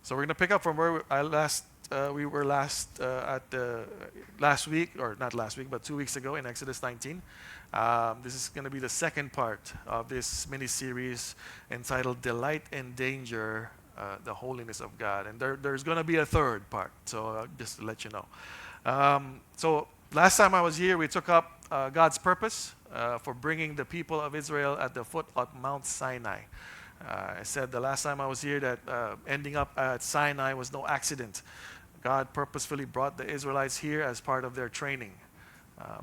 So we're going to pick up from where we were last week, or not last week, but 2 weeks ago in Exodus 19. This is going to be the second part of this mini series entitled "Delight in Danger: The Holiness of God," and there's going to be a third part. So just to let you know. So last time I was here, we took up God's purpose for bringing the people of Israel at the foot of Mount Sinai. I said the last time I was here that ending up at Sinai was no accident. God purposefully brought the Israelites here as part of their training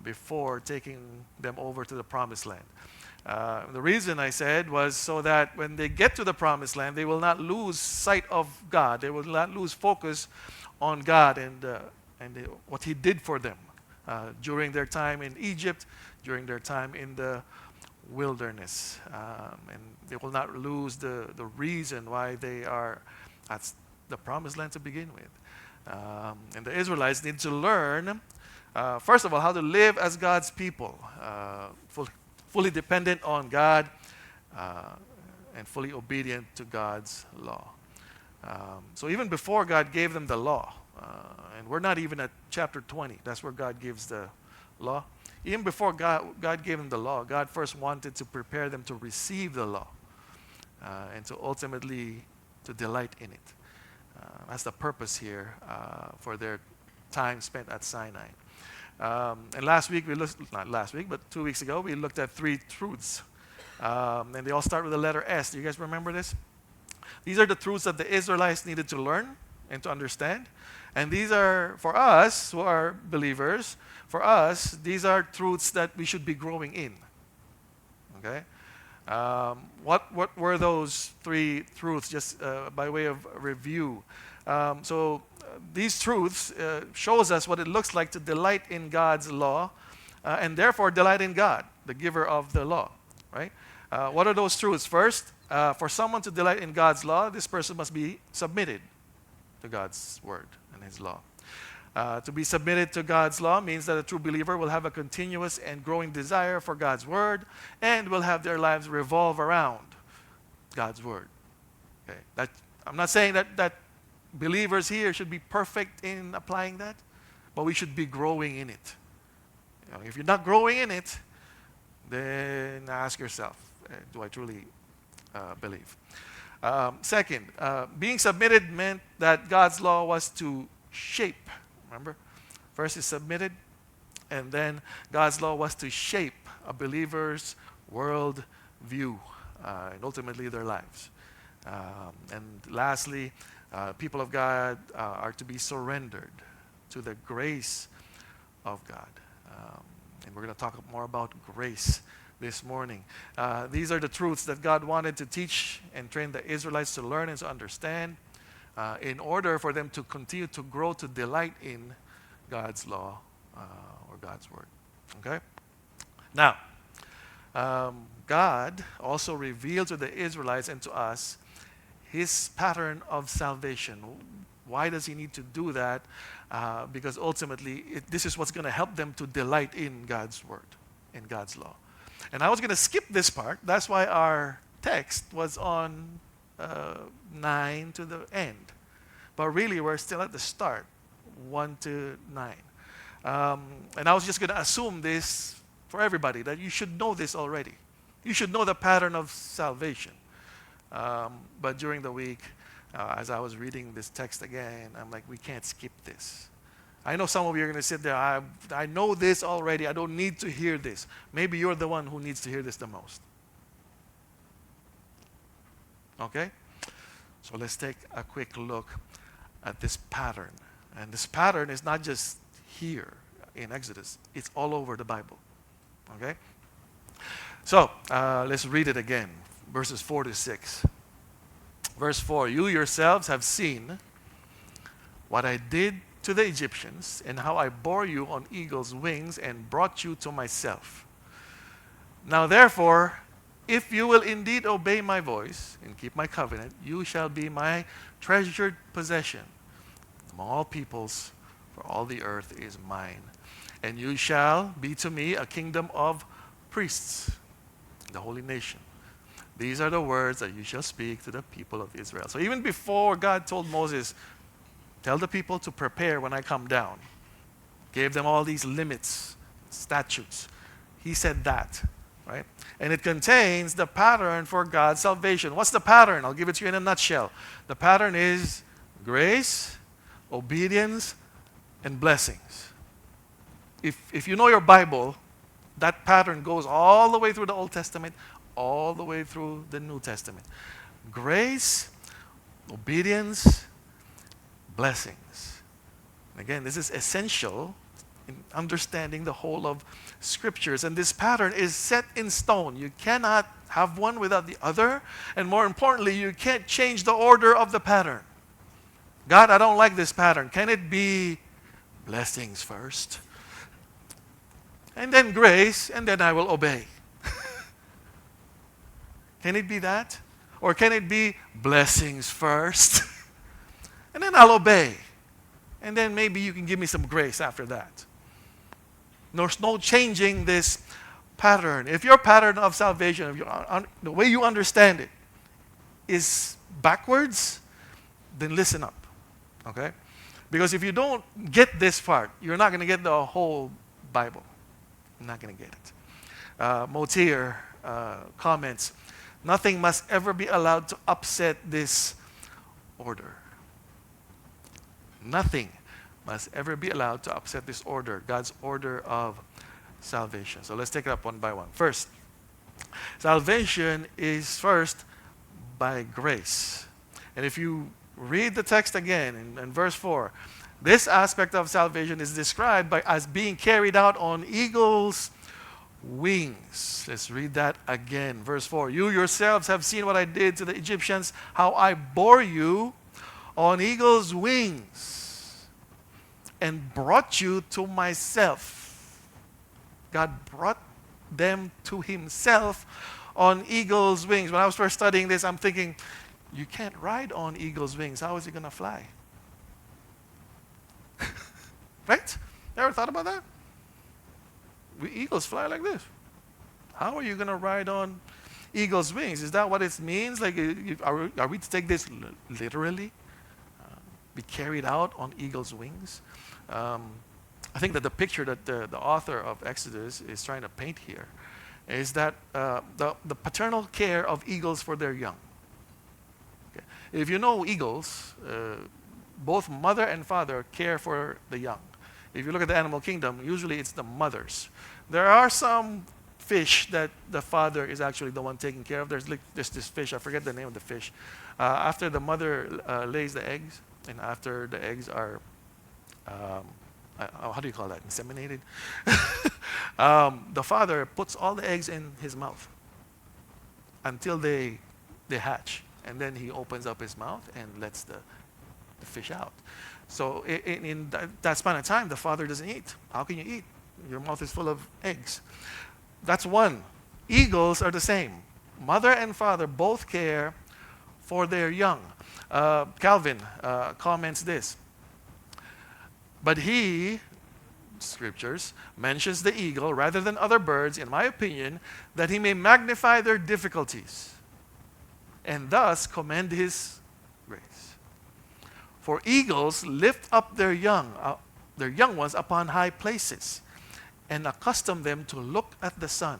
before taking them over to the Promised Land. The reason I said was so that when they get to the Promised Land, they will not lose sight of God. They will not lose focus on God and what He did for them during their time in Egypt, during their time in the wilderness, and they will not lose the reason why they are at the Promised Land to begin with. And the Israelites need to learn, first of all, how to live as God's people, fully dependent on God and fully obedient to God's law. So even before God gave them the law, and we're not even at chapter 20, that's where God gives the law. Even before God gave them the law, God first wanted to prepare them to receive the law and to ultimately to delight in it. That's the purpose here for their time spent at Sinai. And last week, not last week, but 2 weeks ago, we looked at three truths. And they all start with the letter S. Do you guys remember this? These are the truths that the Israelites needed to learn and to understand. And these are, for us who are believers, for us, these are truths that we should be growing in. Okay? What were those three truths, just by way of review? These truths shows us what it looks like to delight in God's law, and therefore delight in God, the giver of the law. Right? What are those truths? First, for someone to delight in God's law, this person must be submitted to God's word and His law. To be submitted to God's law means that a true believer will have a continuous and growing desire for God's word and will have their lives revolve around God's word. Okay. I'm not saying that believers here should be perfect in applying that, but we should be growing in it. If you're not growing in it, then ask yourself, do I truly believe? Second, being submitted meant that God's law was to shape. Remember? First is submitted, and then God's law was to shape a believer's world view and ultimately their lives. And lastly, people of God are to be surrendered to the grace of God. And we're going to talk more about grace this morning. These are the truths that God wanted to teach and train the Israelites to learn and to understand in order for them to continue to grow to delight in God's law or God's word. Okay? Now, God also revealed to the Israelites and to us His pattern of salvation. Why does He need to do that? Because ultimately, this is what's going to help them to delight in God's word, in God's law. And I was going to skip this part. That's why our text was on 9 to the end. But really, we're still at the start, 1 to 9. And I was just going to assume this for everybody, that you should know this already. You should know the pattern of salvation. But during the week, as I was reading this text again, I'm like, we can't skip this. I know some of you are going to sit there, I know this already, I don't need to hear this. Maybe you're the one who needs to hear this the most. Okay? So let's take a quick look at this pattern. And this pattern is not just here in Exodus, it's all over the Bible. Okay? So let's read it again, verses 4 to 6. Verse 4, you yourselves have seen what I did to the Egyptians and how I bore you on eagle's wings and brought you to myself. Now therefore, if you will indeed obey my voice and keep my covenant, you shall be my treasured possession among all peoples, for all the earth is mine. And you shall be to me a kingdom of priests, the holy nation. These are the words that you shall speak to the people of Israel. So even before God told Moses, tell the people to prepare when I come down, gave them all these limits, statutes. He said that, right? And it contains the pattern for God's salvation. What's the pattern? I'll give it to you in a nutshell. The pattern is grace, obedience, and blessings. If you know your Bible, that pattern goes all the way through the Old Testament, all the way through the New Testament. Grace, obedience, blessings. Again, this is essential in understanding the whole of Scriptures. And this pattern is set in stone. You cannot have one without the other. And more importantly, you can't change the order of the pattern. God, I don't like this pattern. Can it be blessings first? And then grace, and then I will obey. Can it be that? Or can it be blessings first? And then I'll obey. And then maybe you can give me some grace after that. There's no changing this pattern. If your pattern of salvation, if the way you understand it is backwards, then listen up. Okay? Because if you don't get this part, you're not going to get the whole Bible. You're not going to get it. Motier comments, nothing must ever be allowed to upset this order. Nothing must ever be allowed to upset this order, God's order of salvation. So let's take it up one by one. First, salvation is first by grace. And if you read the text again in verse 4, this aspect of salvation is described as being carried out on eagles' wings. Let's read that again. Verse 4, you yourselves have seen what I did to the Egyptians, how I bore you on eagle's wings and brought you to myself. God brought them to himself on eagle's wings. When I was first studying this, I'm thinking, you can't ride on eagle's wings. How is he going to fly? Right? You ever thought about that? Eagles fly like this. How are you going to ride on eagle's wings? Is that what it means? Like, are we to take this literally? Be carried out on eagle's wings? I think that the picture that the author of Exodus is trying to paint here is that the paternal care of eagles for their young. Okay. If you know eagles, both mother and father care for the young. If you look at the animal kingdom, usually it's the mothers. There are some fish that the father is actually the one taking care of. There's this fish, I forget the name of the fish. After the mother lays the eggs, and after the eggs are, how do you call that, inseminated? The father puts all the eggs in his mouth until they hatch. And then he opens up his mouth and lets the fish out. So in that span of time, the father doesn't eat. How can you eat? Your mouth is full of eggs. That's one. Eagles are the same. Mother and father both care for their young. Calvin comments this. But he, scriptures, mentions the eagle rather than other birds, in my opinion, that he may magnify their difficulties and thus commend his grace. For eagles lift up their young ones upon high places and accustom them to look at the sun.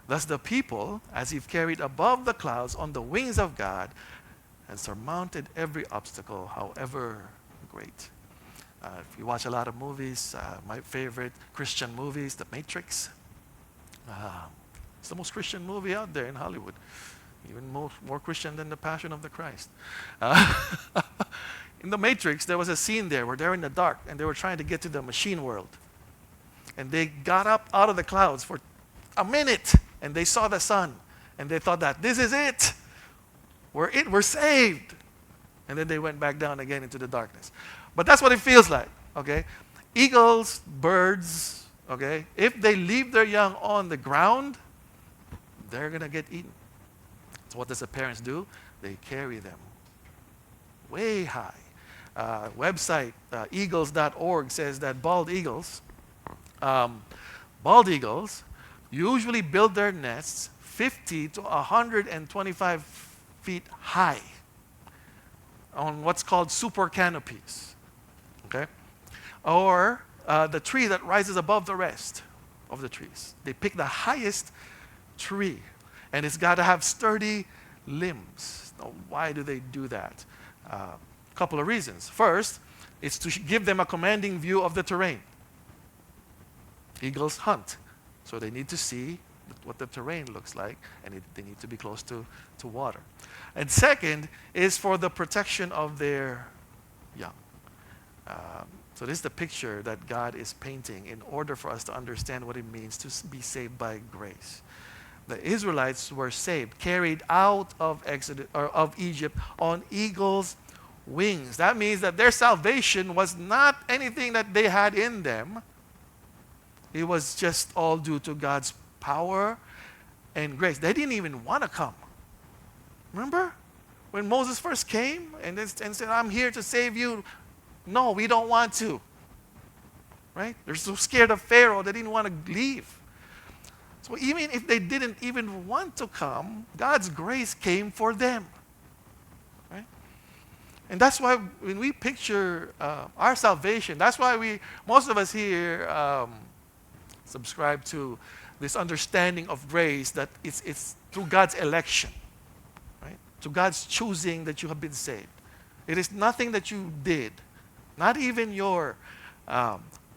Thus the people, as if carried above the clouds on the wings of God, and surmounted every obstacle, however great. If you watch a lot of movies, my favorite Christian movies, The Matrix. It's the most Christian movie out there in Hollywood. Even more Christian than The Passion of the Christ. In The Matrix, there was a scene there where they're in the dark and they were trying to get to the machine world. And they got up out of the clouds for a minute and they saw the sun. And they thought that this is it. We're saved. And then they went back down again into the darkness. But that's what it feels like, okay? Eagles, birds, okay? If they leave their young on the ground, they're going to get eaten. So what does the parents do? They carry them way high. Website eagles.org says that bald eagles usually build their nests 50 to 125 feet high on what's called super canopies. Okay? Or the tree that rises above the rest of the trees. They pick the highest tree, and it's got to have sturdy limbs. Now, why do they do that? A couple of reasons. First, it's to give them a commanding view of the terrain. Eagles hunt, so they need to see what the terrain looks like, and they need to be close to water. And second is for the protection of their young. So this is the picture that God is painting in order for us to understand what it means to be saved by grace. The Israelites were saved, carried out of Egypt on eagle's wings. That means that their salvation was not anything that they had in them. It was just all due to God's power and grace. They didn't even want to come. Remember? When Moses first came and said, I'm here to save you. No, we don't want to. Right? They're so scared of Pharaoh, they didn't want to leave. So even if they didn't even want to come, God's grace came for them. Right? And that's why when we picture our salvation, that's why most of us here subscribe to this understanding of grace, that it's through God's election, right? To God's choosing that you have been saved. It is nothing that you did, not even your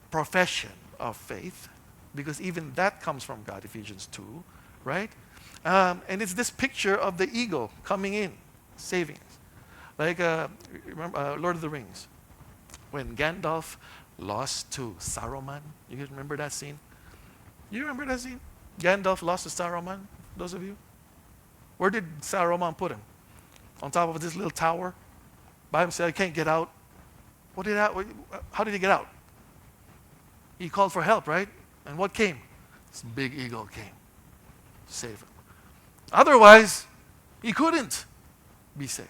profession of faith, because even that comes from God, Ephesians 2, right? And it's this picture of the eagle coming in, saving us. Like, remember Lord of the Rings, when Gandalf lost to Saruman. You guys remember that scene? You remember that scene? Gandalf lost to Saruman, those of you? Where did Saruman put him? On top of this little tower? By himself, he can't get out. How did he get out? He called for help, right? And what came? This big eagle came. Save him. Otherwise, he couldn't be saved.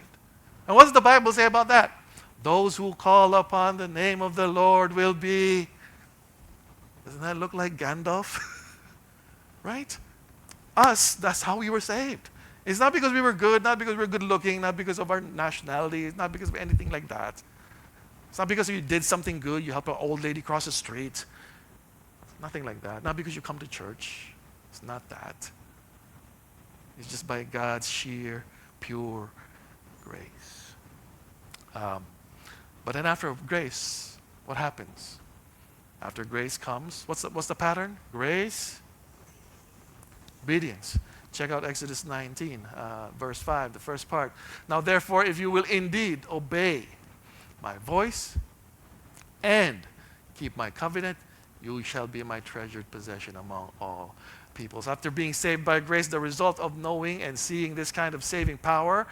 And what does the Bible say about that? Those who call upon the name of the Lord will be... Doesn't that look like Gandalf? Right? Us, that's how we were saved. It's not because we were good, not because we were good looking, not because of our nationality, it's not because of anything like that. It's not because you did something good, you helped an old lady cross the street. Nothing like that. Not because you come to church. It's not that. It's just by God's sheer, pure grace. But then after grace, what happens? After grace comes, what's the pattern? Grace, obedience. Check out Exodus 19, verse 5, the first part. Now therefore, if you will indeed obey my voice and keep my covenant, you shall be my treasured possession among all peoples. After being saved by grace, the result of knowing and seeing this kind of saving power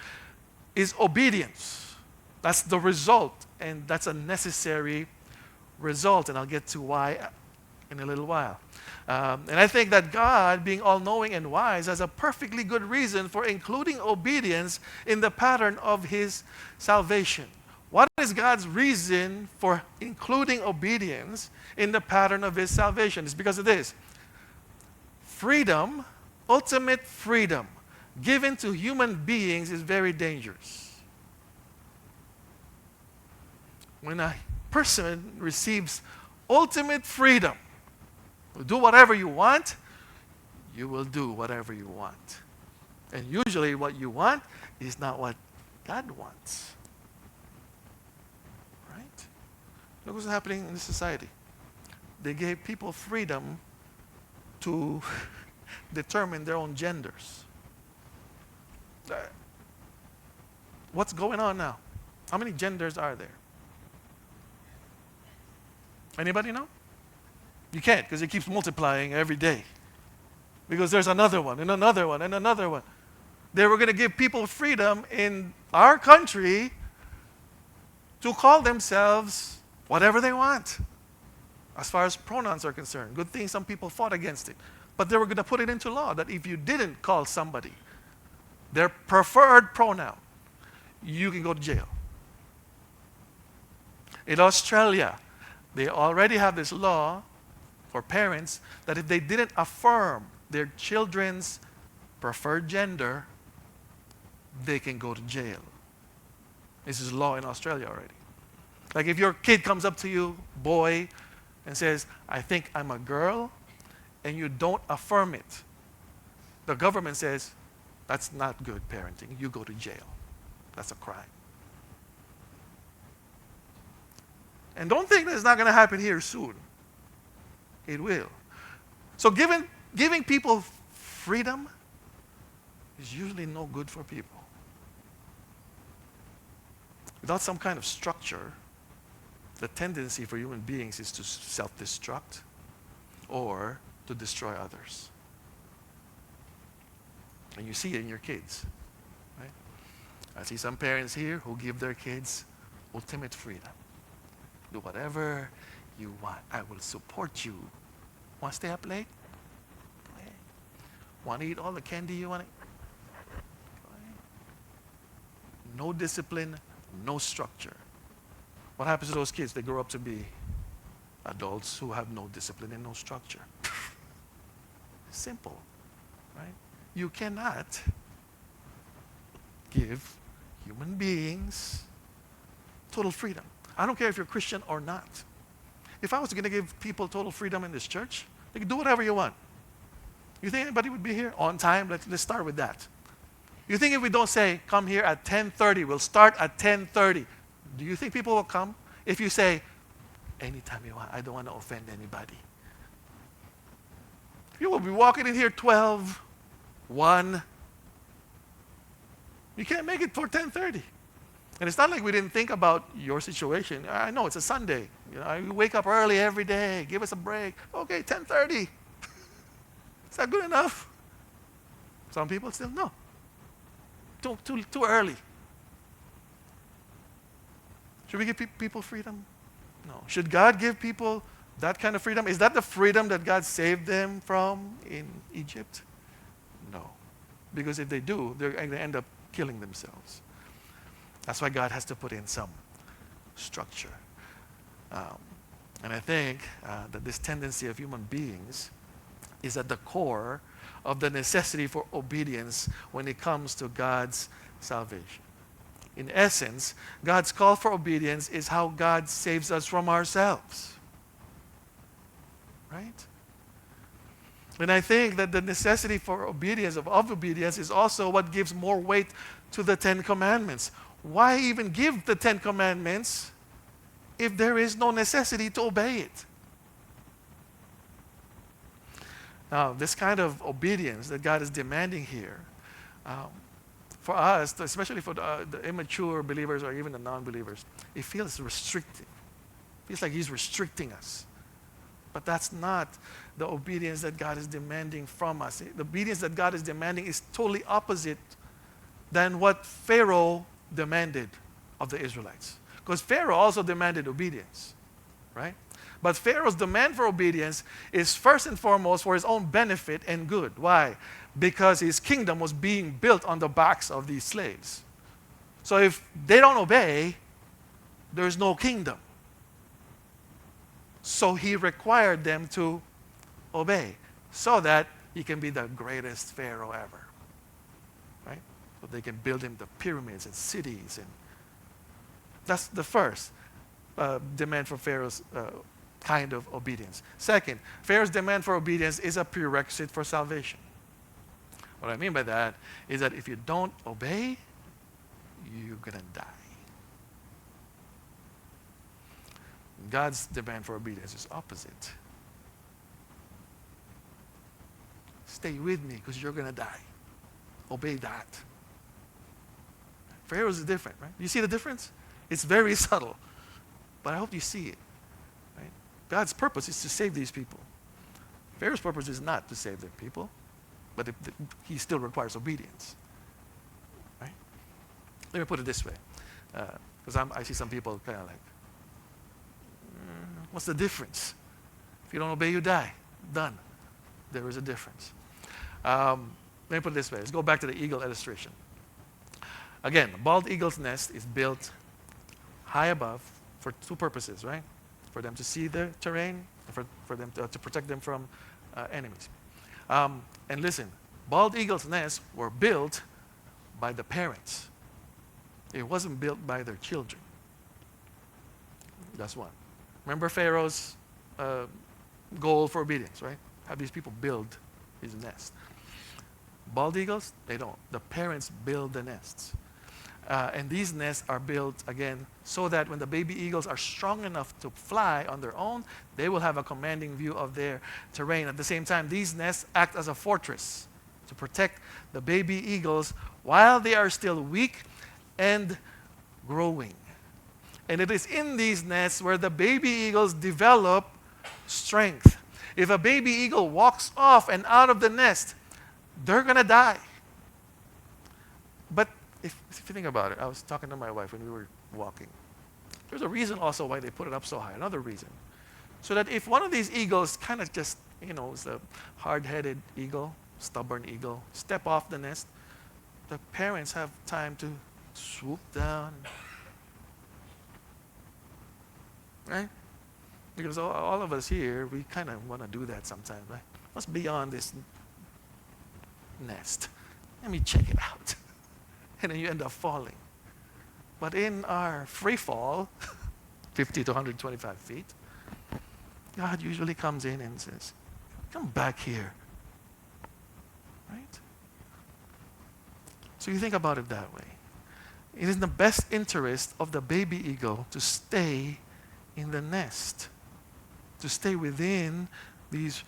is obedience. That's the result, and that's a necessary result, and I'll get to why in a little while. And I think that God, being all-knowing and wise, has a perfectly good reason for including obedience in the pattern of his salvation. What is God's reason for including obedience in the pattern of his salvation? It's because of this. Freedom, ultimate freedom, given to human beings is very dangerous. When a person receives ultimate freedom, do whatever you want, you will do whatever you want. And usually what you want is not what God wants. Right? Look what's happening in this society. They gave people freedom to determine their own genders. What's going on now? How many genders are there? Anybody know? You can't, because it keeps multiplying every day. Because there's another one, and another one, and another one. They were going to give people freedom in our country to call themselves whatever they want, as far as pronouns are concerned. Good thing some people fought against it. But they were going to put it into law that if you didn't call somebody their preferred pronoun, you can go to jail. In Australia, they already have this law for parents that if they didn't affirm their children's preferred gender, they can go to jail. This is law in Australia already. Like if your kid comes up to you, boy, and says, I think I'm a girl, and you don't affirm it, the government says, that's not good parenting. You go to jail. That's a crime. And don't think that it's not going to happen here soon. It will. So giving people freedom is usually no good for people. Without some kind of structure, the tendency for human beings is to self-destruct or to destroy others. And you see it in your kids. Right? I see some parents here who give their kids ultimate freedom. Do whatever you want. I will support you. Want to stay up late? Go ahead. Want to eat all the candy you want to eat? Go ahead. No discipline, no structure. What happens to those kids? They grow up to be adults who have no discipline and no structure. Simple, right? You cannot give human beings total freedom. I don't care if you're Christian or not. If I was going to give people total freedom in this church, they can do whatever you want. You think anybody would be here on time? Let's start with that. You think if we don't say, come here at 10:30, we'll start at 10:30, do you think people will come? If you say, anytime you want, I don't want to offend anybody. You will be walking in here 12, 1. You can't make it for 10:30. And it's not like we didn't think about your situation. I know it's a Sunday. You wake up early every day. Give us a break. Okay, 10:30. Is that good enough? Some people still, no. Too early. Should we give people freedom? No. Should God give people that kind of freedom? Is that the freedom that God saved them from in Egypt? No. Because if they do, they're going to end up killing themselves. That's why God has to put in some structure. And I think that this tendency of human beings is at the core of the necessity for obedience when it comes to God's salvation. In essence, God's call for obedience is how God saves us from ourselves. Right? And I think that the necessity for obedience, of obedience, is also what gives more weight to the Ten Commandments. Why even give the Ten Commandments if there is no necessity to obey it? Now, this kind of obedience that God is demanding here, for us, especially for the immature believers or even the non-believers, it feels restrictive. It feels like He's restricting us. But that's not the obedience that God is demanding from us. The obedience that God is demanding is totally opposite than what Pharaoh demanded of the Israelites. Because Pharaoh also demanded obedience, right? But Pharaoh's demand for obedience is first and foremost for his own benefit and good. Why? Because his kingdom was being built on the backs of these slaves. So if they don't obey, there's no kingdom. So he required them to obey so that he can be the greatest Pharaoh ever. Right? So they can build him the pyramids and cities. And that's the first demand for Pharaoh's kind of obedience. Second, Pharaoh's demand for obedience is a prerequisite for salvation. What I mean by that is that if you don't obey, you're going to die. God's demand for obedience is opposite. Stay with me because you're going to die. Obey that. Pharaoh's is different, right? You see the difference? It's very subtle. But I hope you see it. Right? God's purpose is to save these people. Pharaoh's purpose is not to save their people, but he still requires obedience. Right? Let me put it this way. Because I see some people kind of like, what's the difference? If you don't obey, you die. Done. There is a difference. Let me put it this way. Let's go back to the eagle illustration. Again, a bald eagle's nest is built high above for two purposes, right? For them to see the terrain, and for them to protect them from enemies. And listen, Bald eagles' nests were built by the parents. It wasn't built by their children. That's one. Remember Pharaoh's goal for obedience, right? Have these people build his nest. Bald eagles, they don't. The parents build the nests. And these nests are built, again, so that when the baby eagles are strong enough to fly on their own, they will have a commanding view of their terrain. At the same time, these nests act as a fortress to protect the baby eagles while they are still weak and growing. And it is in these nests where the baby eagles develop strength. If a baby eagle walks off and out of the nest, they're going to die. But if you think about it, I was talking to my wife when we were walking. There's a reason also why they put it up so high, another reason. So that if one of these eagles kind of just, is a hard-headed eagle, stubborn eagle, step off the nest, the parents have time to swoop down. Right? Because all of us here, we kind of want to do that sometimes, right? What's beyond this nest? Let me check it out. And then you end up falling. But in our free fall, 50 to 125 feet, God usually comes in and says, come back here. Right? So you think about it that way. It is in the best interest of the baby eagle to stay in the nest, to stay within these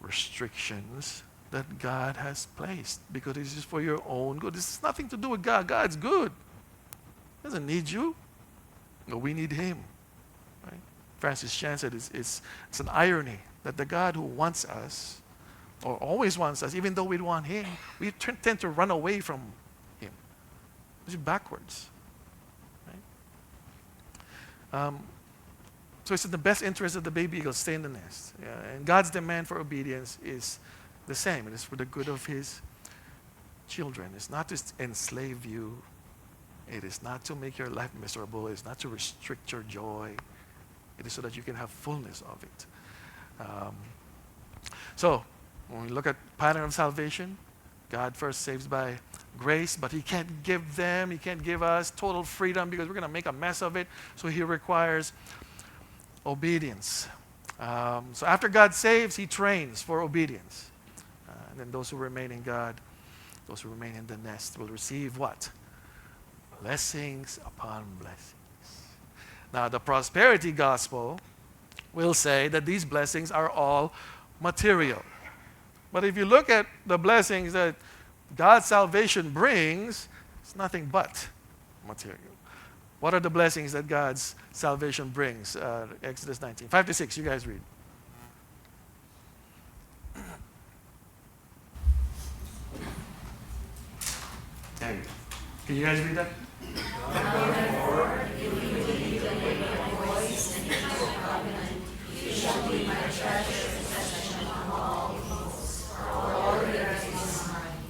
restrictions that God has placed, because this is for your own good. This has nothing to do with God. God's good. He doesn't need you. No, we need Him. Right? Francis Chan said it's an irony that the God who wants us, or always wants us, even though we want Him, we tend to run away from Him. It's backwards. Right? So it's in the best interest of the baby eagle to stay in the nest. Yeah, and God's demand for obedience is the same. It is for the good of His children. It's not to enslave you. It is not to make your life miserable. It's not to restrict your joy. It is so that you can have fullness of it. So when we look at pattern of salvation, God first saves by grace, but He can't give us total freedom because we're going to make a mess of it. So He requires obedience. So after God saves, He trains for obedience. And then those who remain in God, those who remain in the nest will receive what? Blessings upon blessings. Now the prosperity gospel will say that these blessings are all material. But if you look at the blessings that God's salvation brings, it's nothing but material. What are the blessings that God's salvation brings? Exodus 19. 5 to 6, you guys read. There you go. Can you guys read that? Therefore, if you continue to obey my voice and keep my covenant, you shall be my treasured possession among all peoples, for all the earth is mine.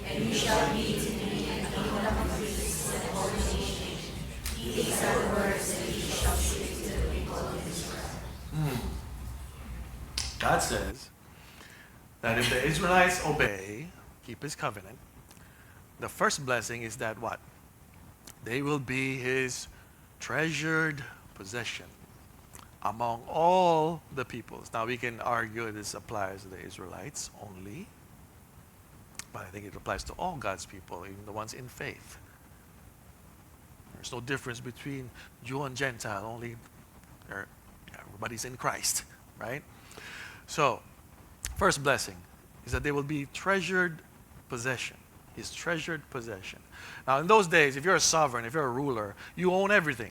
And you shall be to me a kingdom of priests and a holy nation. These are the words that you shall speak to the people of Israel. God says that if the Israelites obey, keep His covenant, the first blessing is that what? They will be His treasured possession among all the peoples. Now we can argue this applies to the Israelites only, but I think it applies to all God's people, even the ones in faith. There's no difference between Jew and Gentile, only everybody's in Christ, right? So, first blessing is that they will be treasured possession. His treasured possession. Now, in those days, if you're a sovereign, if you're a ruler, you own everything.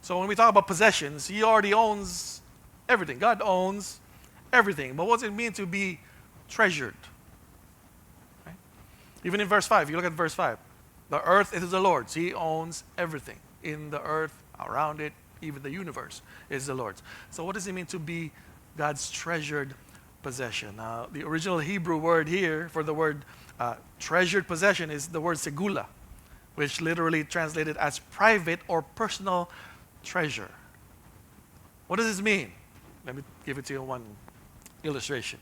So when we talk about possessions, He already owns everything. God owns everything. But what does it mean to be treasured? Right? Even in verse 5, if you look at verse 5, the earth is the Lord's. He owns everything. In the earth, around it, even the universe is the Lord's. So what does it mean to be God's treasured possession? Now, the original Hebrew word here for the word treasured possession is the word segula, which literally translated as private or personal treasure. What does this mean? Let me give it to you in one illustration.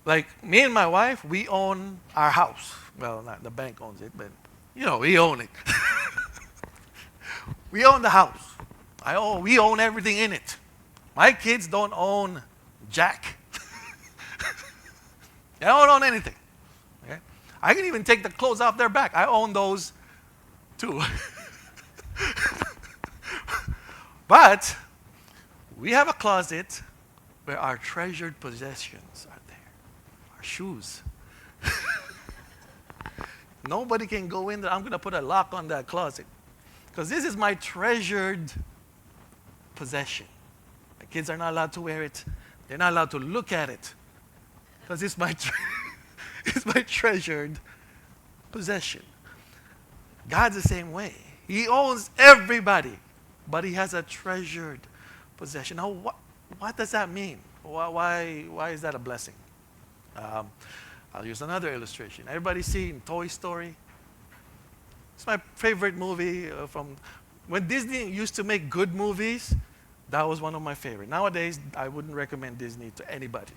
Like me and my wife, we own our house. Well, not the bank owns it, but we own it. We own the house. We own everything in it. My kids don't own jack. They don't own anything. Okay? I can even take the clothes off their back. I own those too. But we have a closet where our treasured possessions are there. Our shoes. Nobody can go in there. I'm going to put a lock on that closet. Because this is my treasured possession. My kids are not allowed to wear it. They're not allowed to look at it. Because it's it's my treasured possession. God's the same way. He owns everybody, but he has a treasured possession. Now, what does that mean? Why is that a blessing? I'll use another illustration. Everybody seen Toy Story? It's my favorite movie from when Disney used to make good movies. That was one of my favorite. Nowadays, I wouldn't recommend Disney to anybody.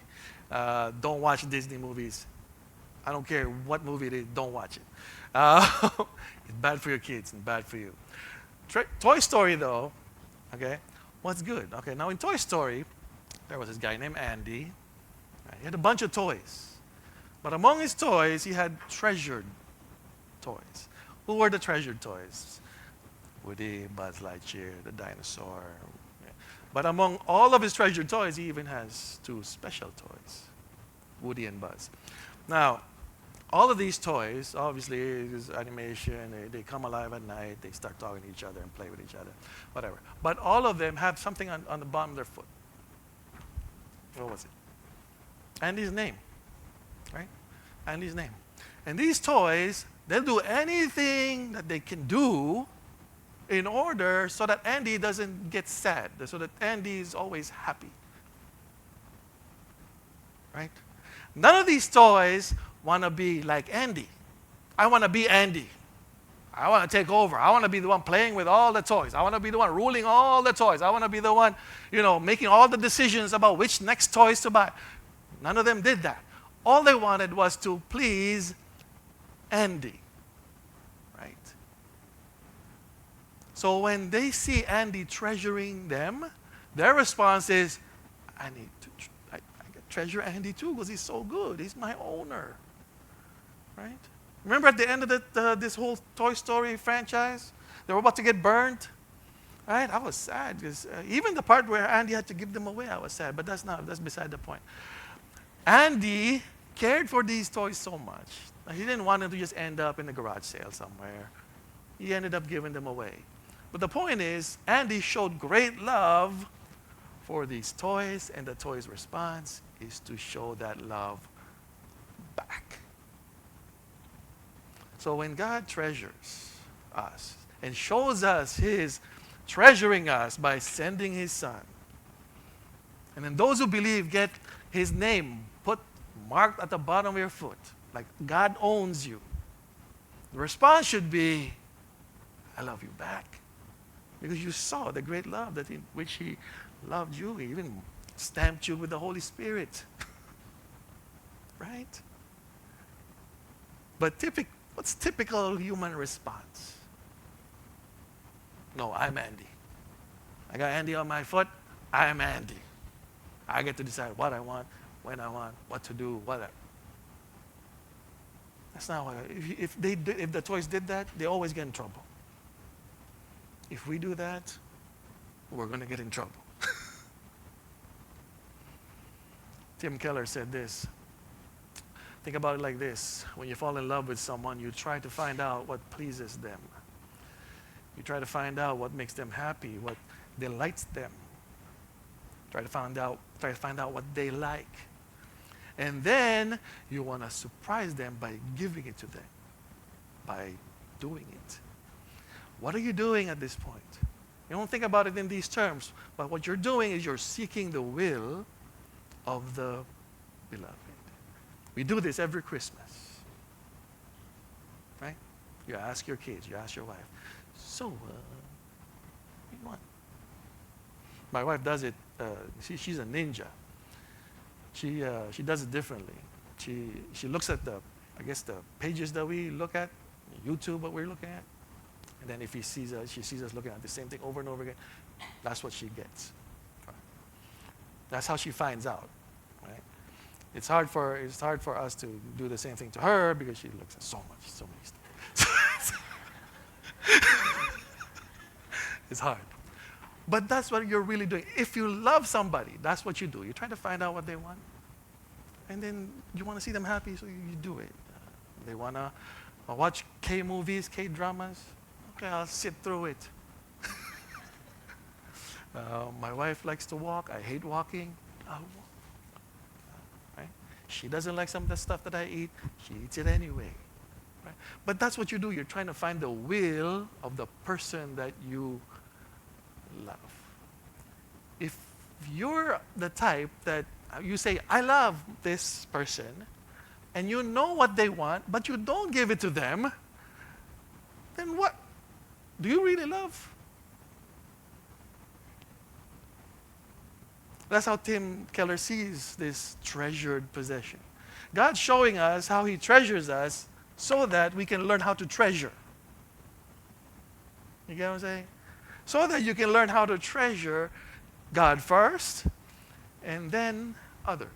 Don't watch Disney movies. I don't care what movie it is, don't watch it. It's bad for your kids and bad for you. Toy Story, though, okay, what's good? Okay, now in Toy Story, there was this guy named Andy. He had a bunch of toys. But among his toys, he had treasured toys. Who were the treasured toys? Woody, Buzz Lightyear, the dinosaur. Yeah. But among all of his treasured toys, he even has two special toys, Woody and Buzz. Now, all of these toys, obviously, is animation. They come alive at night. They start talking to each other and play with each other, whatever. But all of them have something on the bottom of their foot. What was it? Andy's name, right? Andy's name. And these toys, they'll do anything that they can do in order so that Andy doesn't get sad, so that Andy is always happy. Right? None of these toys want to be like Andy. I want to be Andy. I want to take over. I want to be the one playing with all the toys. I want to be the one ruling all the toys. I want to be the one, making all the decisions about which next toys to buy. None of them did that. All they wanted was to please Andy. Right? So when they see Andy treasuring them, their response is, I treasure Andy too because he's so good. He's my owner. Right? Remember at the end of this whole Toy Story franchise? They were about to get burned. Right? I was sad because even the part where Andy had to give them away, I was sad. But that's beside the point. Andy cared for these toys so much. He didn't want them to just end up in a garage sale somewhere. He ended up giving them away. But the point is, Andy showed great love for these toys, and the toys' response is to show that love back. So when God treasures us and shows us his treasuring us by sending his son, and then those who believe get his name marked at the bottom of your foot, like God owns you. The response should be, I love you back. Because you saw the great love in which he loved you. He even stamped you with the Holy Spirit. Right? But what's typical human response? No, I'm Andy. I got Andy on my foot. I'm Andy. I get to decide what I want, when I want, what to do, whatever. That's not what. If the toys did that, they always get in trouble. If we do that, we're going to get in trouble. Tim Keller said this. Think about it like this. When you fall in love with someone, you try to find out what pleases them. You try to find out what makes them happy, what delights them. Try to find out what they like. And then you want to surprise them by giving it to them, by doing it. What are you doing at this point? You don't think about it in these terms, but what you're doing is you're seeking the will of the beloved. We do this every Christmas. Right? You ask your kids, you ask your wife, so, what do you want? My wife does it, she's a ninja. She does it differently. she looks at I guess the pages that we look at, YouTube, what we're looking at, and then if she sees us looking at the same thing over and over again, that's what she gets. That's how she finds out, right? It's hard for us to do the same thing to her because she looks at so many stuff. It's hard. But that's what you're really doing. If you love somebody, that's what you do. You're trying to find out what they want. And then you want to see them happy, so you do it. They want to watch K-movies, K-dramas. Okay, I'll sit through it. My wife likes to walk. I hate walking. I'll walk. Right? She doesn't like some of the stuff that I eat. She eats it anyway. Right? But that's what you do. You're trying to find the will of the person that you love. If you're the type that you say, I love this person, and you know what they want, but you don't give it to them, then what? Do you really love? That's how Tim Keller sees this treasured possession. God's showing us how He treasures us so that we can learn how to treasure. You get what I'm saying? So that you can learn how to treasure God first and then others.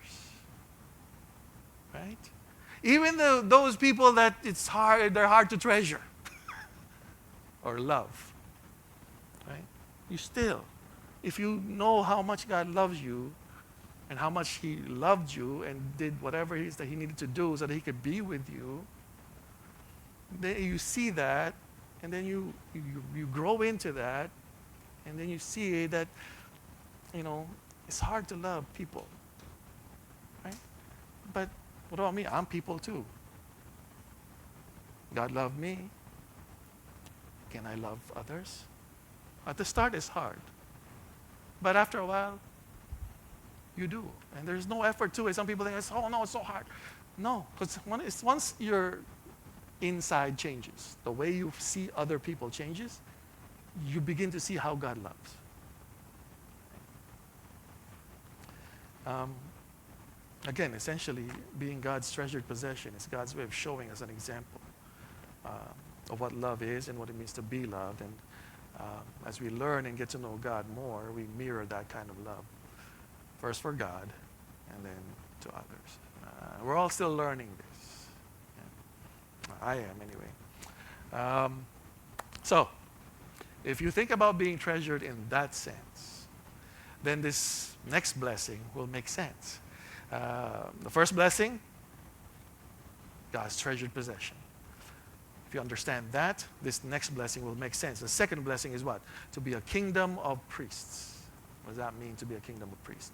Right? Even though those people that they're hard to treasure or love. Right? You still, if you know how much God loves you and how much He loved you and did whatever it is that He needed to do so that He could be with you, then you see that, and then you grow into that, and then you see that, it's hard to love people. Right? But what about me? I'm people too. God loved me. Can I love others? At the start, it's hard. But after a while, you do. And there's no effort to it. Some people think, oh no, it's so hard. No, because once your inside changes, the way you see other people changes, you begin to see how God loves. Again, essentially, being God's treasured possession is God's way of showing us an example of what love is and what it means to be loved. And as we learn and get to know God more, we mirror that kind of love. First for God, and then to others. We're all still learning this. Yeah. I am, anyway. So, if you think about being treasured in that sense, then this next blessing will make sense. The first blessing, God's treasured possession. If you understand that, this next blessing will make sense. The second blessing is what? To be a kingdom of priests. What does that mean, to be a kingdom of priests?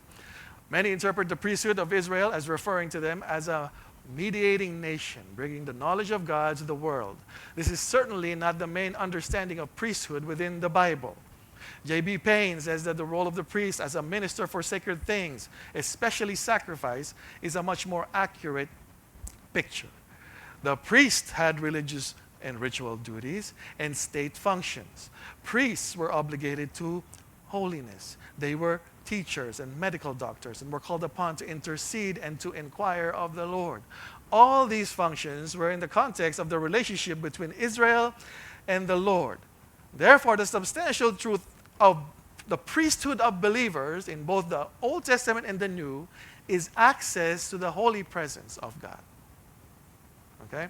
Many interpret the priesthood of Israel as referring to them as a mediating nation, bringing the knowledge of God to the world. This is certainly not the main understanding of priesthood within the Bible. J.B. Payne says that the role of the priest as a minister for sacred things, especially sacrifice, is a much more accurate picture. The priest had religious and ritual duties and state functions. Priests were obligated to holiness. They were teachers and medical doctors and were called upon to intercede and to inquire of the Lord. All these functions were in the context of the relationship between Israel and the Lord. Therefore, the substantial truth of the priesthood of believers in both the Old Testament and the New is access to the holy presence of God. Okay?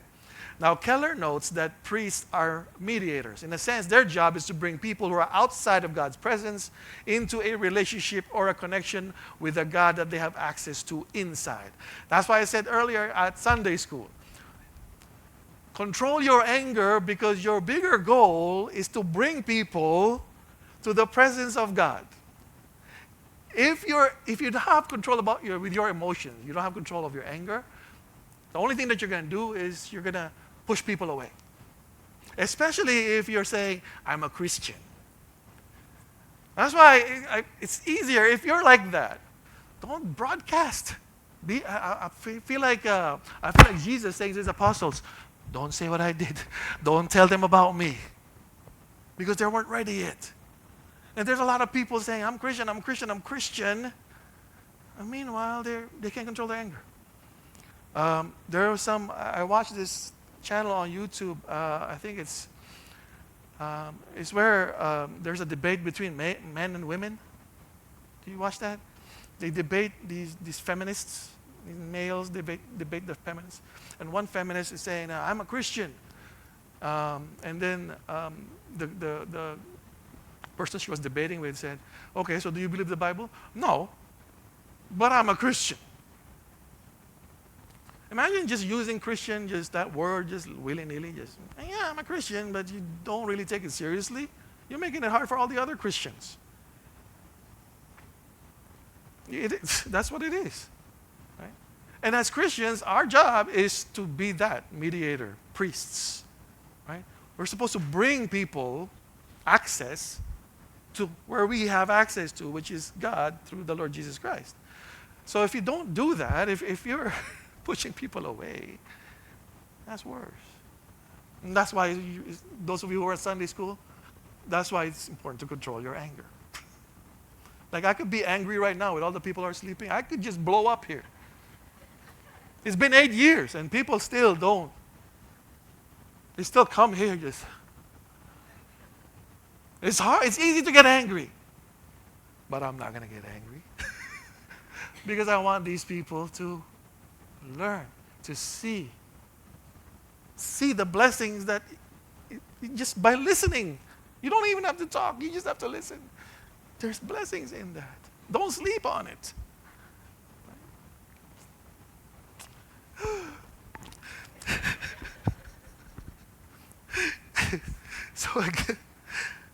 Now, Keller notes that priests are mediators. In a sense, their job is to bring people who are outside of God's presence into a relationship or a connection with a God that they have access to inside. That's why I said earlier at Sunday school, control your anger because your bigger goal is to bring people to the presence of God. If you don't have control with your emotions, you don't have control of your anger, the only thing that you're going to do is you're going to push people away. Especially if you're saying, I'm a Christian. That's why it's easier if you're like that. Don't broadcast. I feel like Jesus saying to his apostles, don't say what I did. Don't tell them about me. Because they weren't ready yet. And there's a lot of people saying, I'm Christian, I'm Christian, I'm Christian. And meanwhile, they can't control their anger. There was some. I watched this channel on YouTube. I think it's where there's a debate between men and women. Do you watch that? They debate these feminists, these males debate the feminists, and one feminist is saying, "I'm a Christian," and then the person she was debating with said, "Okay, so do you believe the Bible?" "No, but I'm a Christian." Imagine just using Christian, just that word, just willy-nilly, just, yeah, I'm a Christian, but you don't really take it seriously. You're making it hard for all the other Christians. That's what it is. Right? And as Christians, our job is to be that mediator, priests. Right? We're supposed to bring people access to where we have access to, which is God through the Lord Jesus Christ. So if you don't do that, if you're pushing people away, that's worse. And that's why those of you who are at Sunday school, that's why it's important to control your anger. Like I could be angry right now with all the people who are sleeping. I could just blow up here. It's been 8 years and people still don't. They still come here just. It's hard. It's easy to get angry. But I'm not going to get angry. Because I want these people to learn, to see the blessings that just by listening. You don't even have to talk. You just have to listen. There's blessings in that. Don't sleep on it.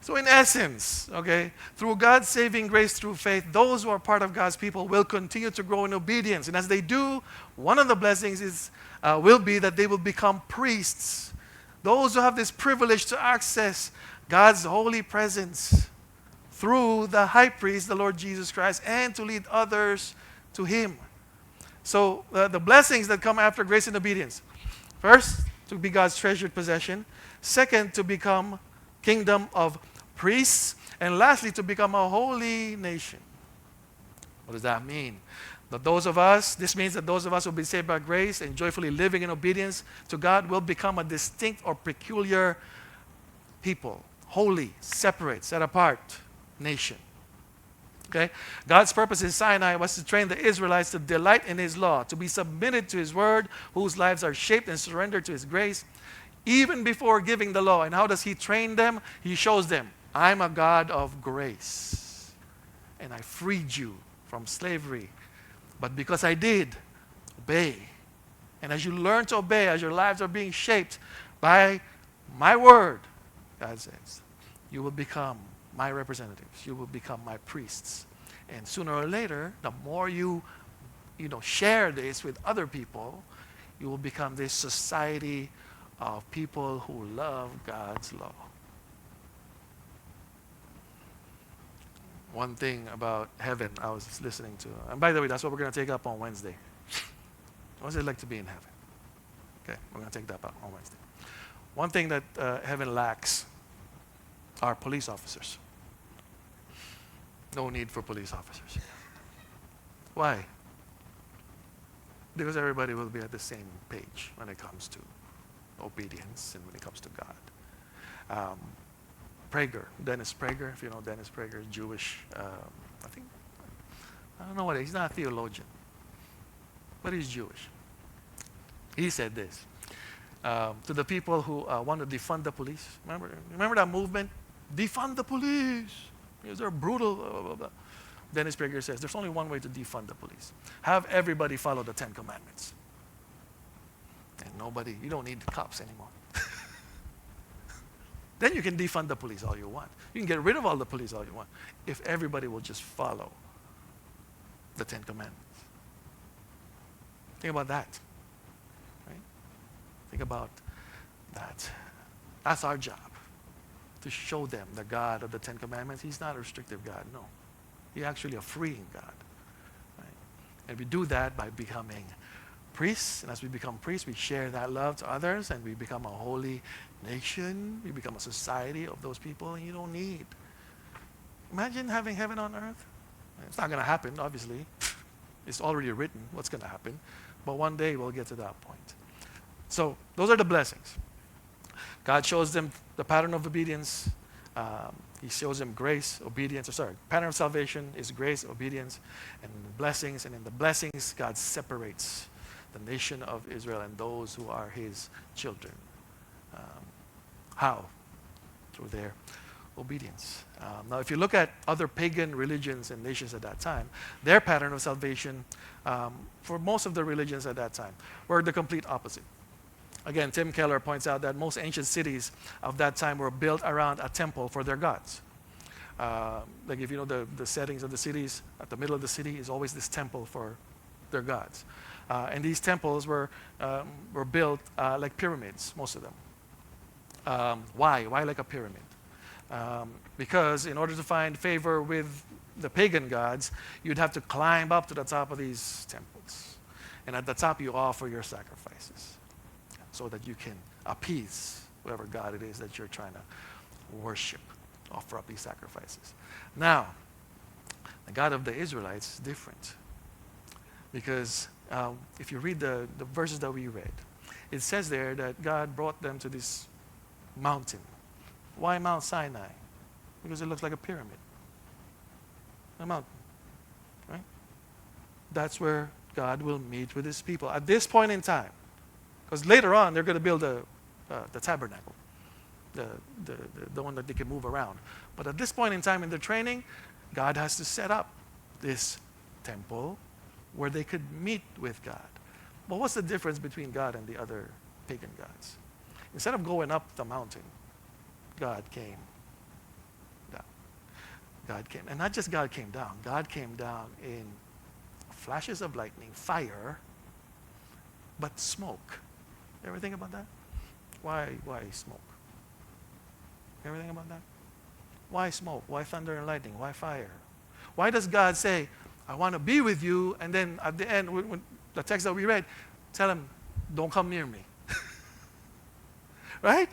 So in essence, okay, through God's saving grace through faith, those who are part of God's people will continue to grow in obedience. And as they do, one of the blessings will be that they will become priests. Those who have this privilege to access God's holy presence through the high priest, the Lord Jesus Christ, and to lead others to Him. So the blessings that come after grace and obedience. First, to be God's treasured possession. Second, to become kingdom of priests. And lastly, to become a holy nation. What does that mean? This means that those of us who will be saved by grace and joyfully living in obedience to God will become a distinct or peculiar people. Holy, separate, set apart nation. Okay? God's purpose in Sinai was to train the Israelites to delight in His law, to be submitted to His word, whose lives are shaped and surrendered to His grace, even before giving the law. And how does He train them? He shows them, I'm a God of grace, and I freed you from slavery. But because I did, obey. And as you learn to obey, as your lives are being shaped by my word, God says, you will become my representatives. You will become my priests. And sooner or later, the more you share this with other people, you will become this society of people who love God's law. One thing about heaven I was listening to, and by the way, that's what we're going to take up on Wednesday. What's it like to be in heaven? Okay, we're going to take that up on Wednesday. One thing that heaven lacks are police officers. No need for police officers. Why? Because everybody will be at the same page when it comes to obedience and when it comes to God. Dennis Prager, if you know Dennis Prager, Jewish, I don't know what, he's not a theologian, but he's Jewish. He said this to the people who want to defund the police. Remember that movement? Defund the police. Because they're brutal, blah, blah, blah. Dennis Prager says, there's only one way to defund the police. Have everybody follow the 10 Commandments. And you don't need the cops anymore. Then you can defund the police all you want. You can get rid of all the police all you want if everybody will just follow the 10 Commandments. Think about that. Right? Think about that. That's our job. To show them the God of the 10 Commandments. He's not a restrictive God, no. He's actually a freeing God. Right? And we do that by becoming priests. And as we become priests, we share that love to others, and we become a holy nation. We become a society of those people, and you don't need. Imagine having heaven on earth. It's not going to happen, obviously. It's already written what's going to happen. But one day we'll get to that point. So those are the blessings. God shows them the pattern of obedience. He shows them grace, obedience, pattern of salvation is grace, obedience, and blessings. And in the blessings, God separates the nation of Israel and those who are his children. How? Through their obedience. Now, if you look at other pagan religions and nations at that time, their pattern of salvation, for most of the religions at that time, were the complete opposite. Again, Tim Keller points out that most ancient cities of that time were built around a temple for their gods. Like if you know the settings of the cities, at the middle of the city is always this temple for their gods. And these temples were built like pyramids, most of them. Why? Why like a pyramid? Because in order to find favor with the pagan gods, you'd have to climb up to the top of these temples. And at the top, you offer your sacrifices so that you can appease whatever God it is that you're trying to worship, offer up these sacrifices. Now, the God of the Israelites is different. Because if you read the verses that we read, it says there that God brought them to this mountain. Why Mount Sinai? Because it looks like a pyramid. A mountain. Right? That's where God will meet with his people. At this point in time, because later on they're going to build the tabernacle, the one that they can move around. But at this point in time in their training, God has to set up this temple where they could meet with God. But what's the difference between God and the other pagan gods? Instead of going up the mountain, God came down. God came. And not just God came down. God came down in flashes of lightning, fire, but smoke. You ever think about that? Why smoke? You ever think about that? Why smoke? Why thunder and lightning? Why fire? Why does God say, I want to be with you, and then at the end, when the text that we read, tell him, don't come near me. Right?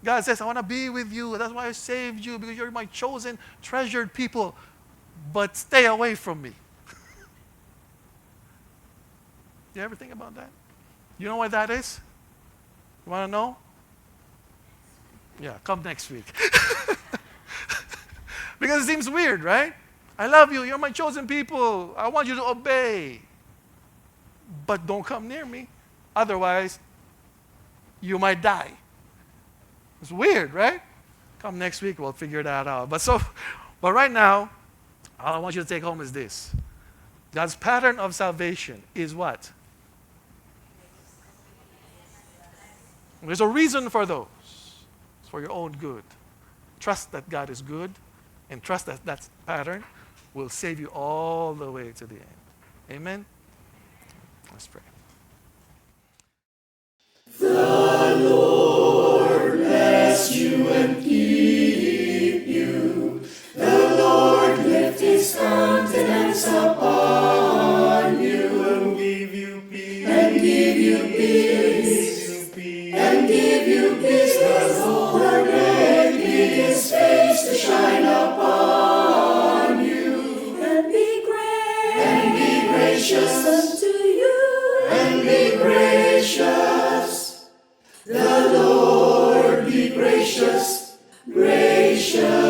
God says, I want to be with you. That's why I saved you, because you're my chosen, treasured people. But stay away from me. You ever think about that? You know what that is? You want to know? Yeah, come next week. Because it seems weird, right? I love you. You're my chosen people. I want you to obey. But don't come near me. Otherwise, you might die. It's weird, right? Come next week, we'll figure that out. But right now, all I want you to take home is this. God's pattern of salvation is what? There's a reason for those. It's for your own good. Trust that God is good, and trust that that pattern will save you all the way to the end. Amen? Let's pray. The Lord bless you and keep you. The Lord lift his countenance upon you and give you peace. and give you peace. And give you peace. The Lord make his face to shine upon you and be gracious unto you and be gracious. The Lord be gracious, gracious.